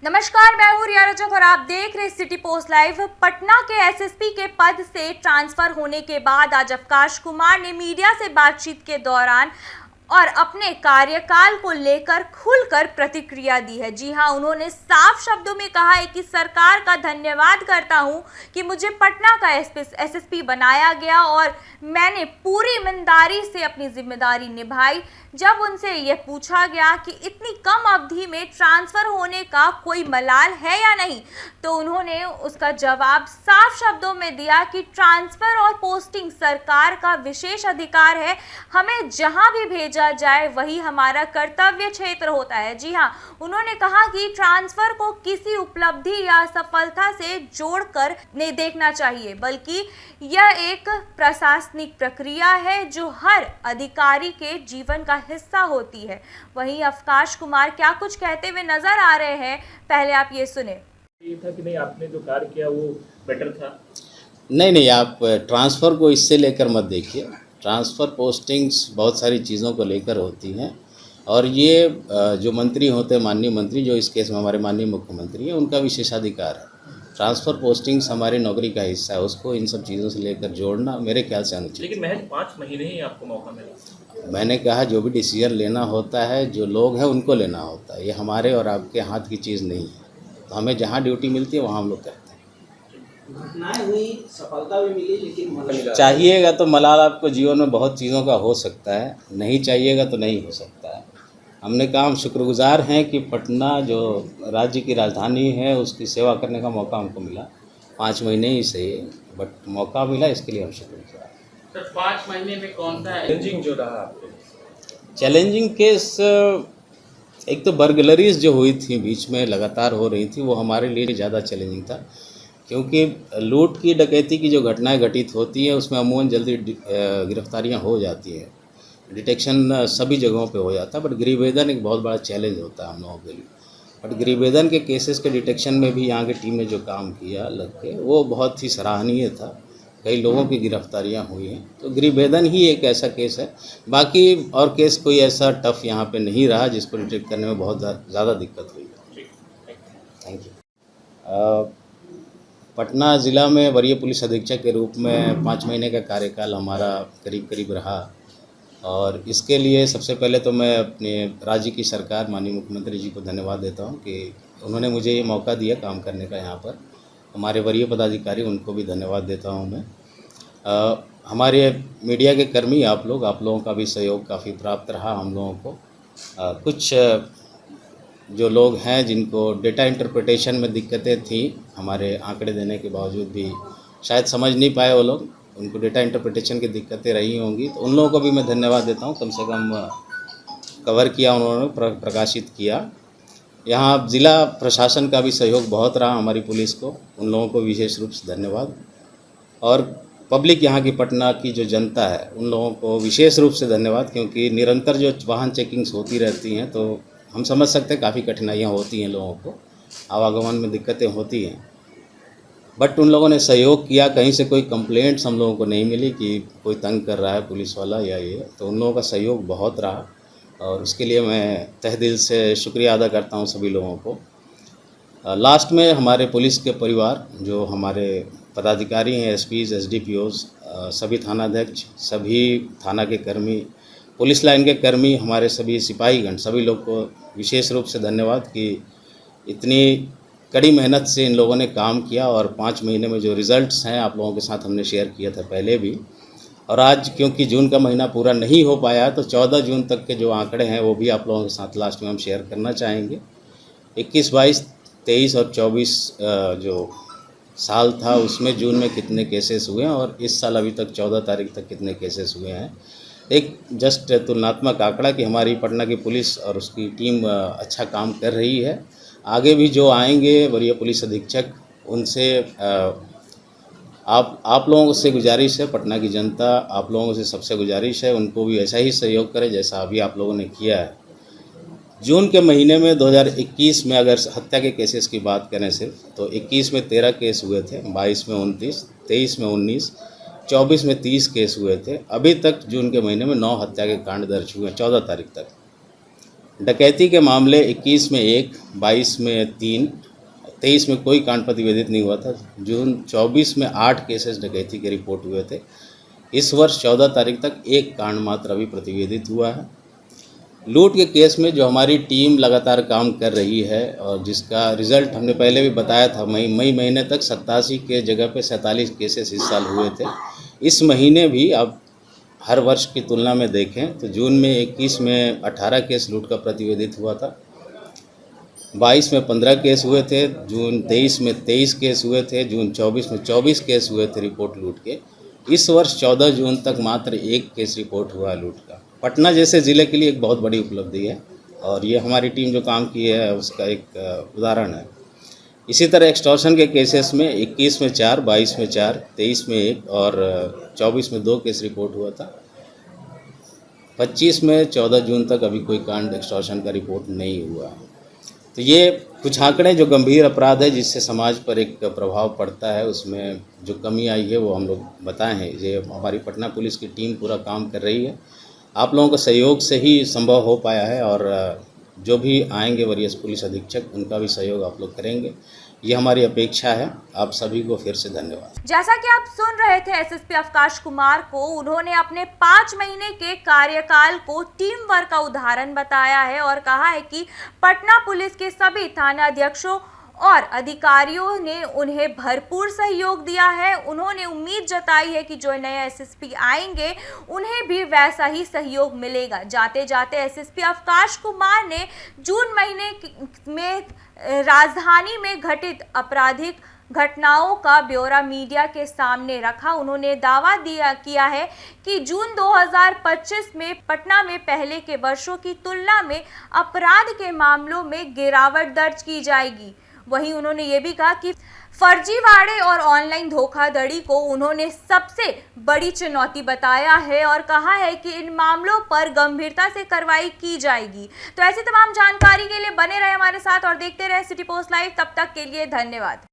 नमस्कार, मैं हूं रिया रजक और आप देख रहे सिटी पोस्ट लाइव। पटना के एसएसपी के पद से ट्रांसफर होने के बाद आज अवकाश कुमार ने मीडिया से बातचीत के दौरान और अपने कार्यकाल को लेकर खुलकर प्रतिक्रिया दी है। जी हां, उन्होंने साफ शब्दों में कहा है कि सरकार का धन्यवाद करता हूं कि मुझे पटना का एसएसपी बनाया गया और मैंने पूरी ईमानदारी से अपनी जिम्मेदारी निभाई। जब उनसे यह पूछा गया कि इतनी कम अवधि में ट्रांसफर होने का कोई मलाल है या नहीं, तो उन्होंने उसका जवाब साफ शब्दों में दिया कि ट्रांसफर और पोस्टिंग सरकार का विशेष अधिकार है। हमें जहां भी भेजा जाए वही हमारा कर्तव्य क्षेत्र होता है। जी हाँ, उन्होंने कहा कि ट्रांसफर को किसी उपलब्धि या सफलता से जोड़कर नहीं देखना चाहिए, बल्कि यह एक प्रशासनिक प्रक्रिया है जो हर अधिकारी के जीवन का हिस्सा होती है। वहीं अवकाश कुमार क्या कुछ कहते हुए नजर आ रहे हैं, पहले आप ये सुने। ये था कि नहीं, आपने जो कार्य किया वो बेटर था। नहीं, आप ट्रांसफ़र को इससे लेकर मत देखिए। ट्रांसफ़र पोस्टिंग्स बहुत सारी चीज़ों को लेकर होती हैं और ये जो मंत्री होते हैं, माननीय मंत्री, जो इस केस में हमारे माननीय मुख्यमंत्री हैं, उनका विशेषाधिकार है। ट्रांसफ़र पोस्टिंग्स हमारी नौकरी का हिस्सा है, उसको इन सब चीज़ों से लेकर जोड़ना मेरे ख्याल से अनुचित। लेकिन महज 5 महीने ही आपको मौका मिला। मैंने कहा जो भी डिसीजन लेना होता है, जो लोग हैं उनको लेना होता है, ये हमारे और आपके हाथ की चीज़ नहीं है। तो हमें जहाँ ड्यूटी मिलती है वहाँ हम लोग करते हैं। घटनाएं हुई, सफलता भी मिली, लेकिन चाहिएगा तो मलाल आपको जीवन में बहुत चीज़ों का हो सकता है, नहीं चाहिएगा तो नहीं हो सकता है। हमने कहा हम शुक्रगुजार हैं कि पटना जो राज्य की राजधानी है उसकी सेवा करने का मौका हमको मिला। 5 महीने ही सही, बट मौका मिला, इसके लिए हम शुक्रगुजार। सर 5 महीने में कौन सा चैलेंजिंग जो रहा आपके? चैलेंजिंग केस एक तो बर्गलरीज जो हुई थी बीच में लगातार हो रही थी, वो हमारे लिए ज़्यादा चैलेंजिंग था, क्योंकि लूट की डकैती की जो घटनाएं घटित होती हैं उसमें अमूमन जल्दी गिरफ्तारियां हो जाती हैं, डिटेक्शन सभी जगहों पे हो जाता है। बट गृहभेदन एक बहुत बड़ा चैलेंज होता है हम लोगों के लिए। बट गृहभेदन के केसेस के डिटेक्शन में भी यहाँ की टीम ने जो काम किया लग के, वो बहुत ही सराहनीय था। कई लोगों की गिरफ्तारियां हुई हैं, तो गृहभेदन ही एक ऐसा केस है। बाकी और केस कोई ऐसा टफ यहाँ पे नहीं रहा जिसको डिटेक्ट करने में बहुत ज़्यादा दिक्कत हुई। Thank you. पटना ज़िला में वरीय पुलिस अधीक्षक के रूप में 5 महीने का कार्यकाल हमारा करीब रहा और इसके लिए सबसे पहले तो मैं अपने राज्य की सरकार, माननीय मुख्यमंत्री जी को धन्यवाद देता हूँ कि उन्होंने मुझे ये मौका दिया काम करने का यहाँ पर। हमारे वरीय पदाधिकारी, उनको भी धन्यवाद देता हूँ मैं। हमारे मीडिया के कर्मी, आप लोगों का भी सहयोग काफ़ी प्राप्त रहा हम लोगों को। कुछ जो लोग हैं जिनको डेटा इंटरप्रिटेशन में दिक्कतें थी, हमारे आंकड़े देने के बावजूद भी शायद समझ नहीं पाए वो लोग, उनको डेटा इंटरप्रिटेशन की दिक्कतें रही होंगी, तो उन लोगों को भी मैं धन्यवाद देता हूँ। कम से कम कवर किया उन्होंने, प्रकाशित किया। यहाँ ज़िला प्रशासन का भी सहयोग बहुत रहा हमारी पुलिस को, उन लोगों को विशेष रूप से धन्यवाद। और पब्लिक, यहाँ की पटना की जो जनता है, उन लोगों को विशेष रूप से धन्यवाद, क्योंकि निरंतर जो वाहन चेकिंग्स होती रहती हैं तो हम समझ सकते हैं काफ़ी कठिनाइयाँ होती हैं, लोगों को आवागमन में दिक्कतें होती हैं, बट उन लोगों ने सहयोग किया। कहीं से कोई कंप्लेंट्स हम लोगों को नहीं मिली कि कोई तंग कर रहा है पुलिस वाला या ये, तो उन लोगों का सहयोग बहुत रहा और उसके लिए मैं तहे दिल से शुक्रिया अदा करता हूँ सभी लोगों को। लास्ट में हमारे पुलिस के परिवार, जो हमारे पदाधिकारी हैं, एसपीज, एसडीपीओज, सभी थानाध्यक्ष, सभी थाना के कर्मी, पुलिस लाइन के कर्मी, हमारे सभी सिपाहीगण, सभी लोग को विशेष रूप से धन्यवाद कि इतनी कड़ी मेहनत से इन लोगों ने काम किया और 5 महीने में जो रिज़ल्ट्स हैं आप लोगों के साथ हमने शेयर किया था पहले भी। और आज क्योंकि जून का महीना पूरा नहीं हो पाया, तो 14 जून तक के जो आंकड़े हैं वो भी आप लोगों के साथ लास्ट में हम शेयर करना चाहेंगे। 21, 22, 23 और 24 जो साल था उसमें जून में कितने केसेस हुए हैं और इस साल अभी तक 14 तारीख तक कितने केसेस हुए हैं। एक जस्ट तुलनात्मक आंकड़ा कि हमारी पटना की पुलिस और उसकी टीम अच्छा काम कर रही है। आगे भी जो आएंगे वरीय पुलिस अधीक्षक, उनसे आप लोगों से गुजारिश है, पटना की जनता आप लोगों से सबसे गुजारिश है, उनको भी ऐसा ही सहयोग करें जैसा अभी आप लोगों ने किया है। जून के महीने में 2021 में अगर हत्या के केसेस की बात करें सिर्फ, तो 21 में 13 केस हुए थे, 22 में 29, 23 में 19, 24 में 30 केस हुए थे। अभी तक जून के महीने में 9 हत्या के कांड दर्ज हुए हैं 14 तारीख तक। डकैती के मामले 21 में 1, 22 में 3, 23 में कोई कांड प्रतिवेदित नहीं हुआ था। जून 24 में 8 केसेस डकैती के रिपोर्ट हुए थे। इस वर्ष 14 तारीख तक 1 कांड मात्र अभी प्रतिवेदित हुआ है। लूट के केस में जो हमारी टीम लगातार काम कर रही है और जिसका रिज़ल्ट हमने पहले भी बताया था, मई महीने तक 87 के जगह पे 47 केसेस इस साल हुए थे। इस महीने भी अब हर वर्ष की तुलना में देखें तो जून में 21 में 18 केस लूट का प्रतिवेदित हुआ था, 22 में 15 केस हुए थे, जून 23 में 23 केस हुए थे, जून 24 में 24 केस हुए थे रिपोर्ट लूट के। इस वर्ष 14 जून तक मात्र 1 केस रिपोर्ट हुआ लूट का। पटना जैसे ज़िले के लिए एक बहुत बड़ी उपलब्धि है और ये हमारी टीम जो काम की है उसका एक उदाहरण है। इसी तरह एक्सटॉर्शन के केसेस में 21 में 4, 22 में 4, 23 में 1 और 24 में 2 केस रिपोर्ट हुआ था। 25 में 14 जून तक अभी कोई कांड एक्सटॉर्शन का रिपोर्ट नहीं हुआ। तो ये कुछ आंकड़े जो गंभीर अपराध है जिससे समाज पर एक प्रभाव पड़ता है, उसमें जो कमी आई है वो हम लोग बताए हैं। ये हमारी पटना पुलिस की टीम पूरा काम कर रही है, आप लोगों के सहयोग से ही संभव हो पाया है और जो भी आएंगे वरीय पुलिस अधीक्षक उनका भी सहयोग आप लोग करेंगे, ये हमारी अपेक्षा है। आप सभी को फिर से धन्यवाद। जैसा कि आप सुन रहे थे एसएसपी अवकाश कुमार को, उन्होंने अपने 5 महीने के कार्यकाल को टीम वर्क का उदाहरण बताया है और कहा है कि पटना पुलिस के सभी थाना अध्यक्षों और अधिकारियों ने उन्हें भरपूर सहयोग दिया है। उन्होंने उम्मीद जताई है कि जो नए एसएसपी आएंगे उन्हें भी वैसा ही सहयोग मिलेगा। जाते जाते एसएसपी अवकाश कुमार ने जून महीने में राजधानी में घटित आपराधिक घटनाओं का ब्यौरा मीडिया के सामने रखा। उन्होंने दावा किया है कि जून 2025 में पटना में पहले के वर्षों की तुलना में अपराध के मामलों में गिरावट दर्ज की जाएगी। वहीं उन्होंने ये भी कहा कि फर्जीवाड़े और ऑनलाइन धोखाधड़ी को उन्होंने सबसे बड़ी चुनौती बताया है और कहा है कि इन मामलों पर गंभीरता से कार्रवाई की जाएगी। तो ऐसी तमाम जानकारी के लिए बने रहे हमारे साथ और देखते रहे सिटी पोस्ट लाइव। तब तक के लिए धन्यवाद।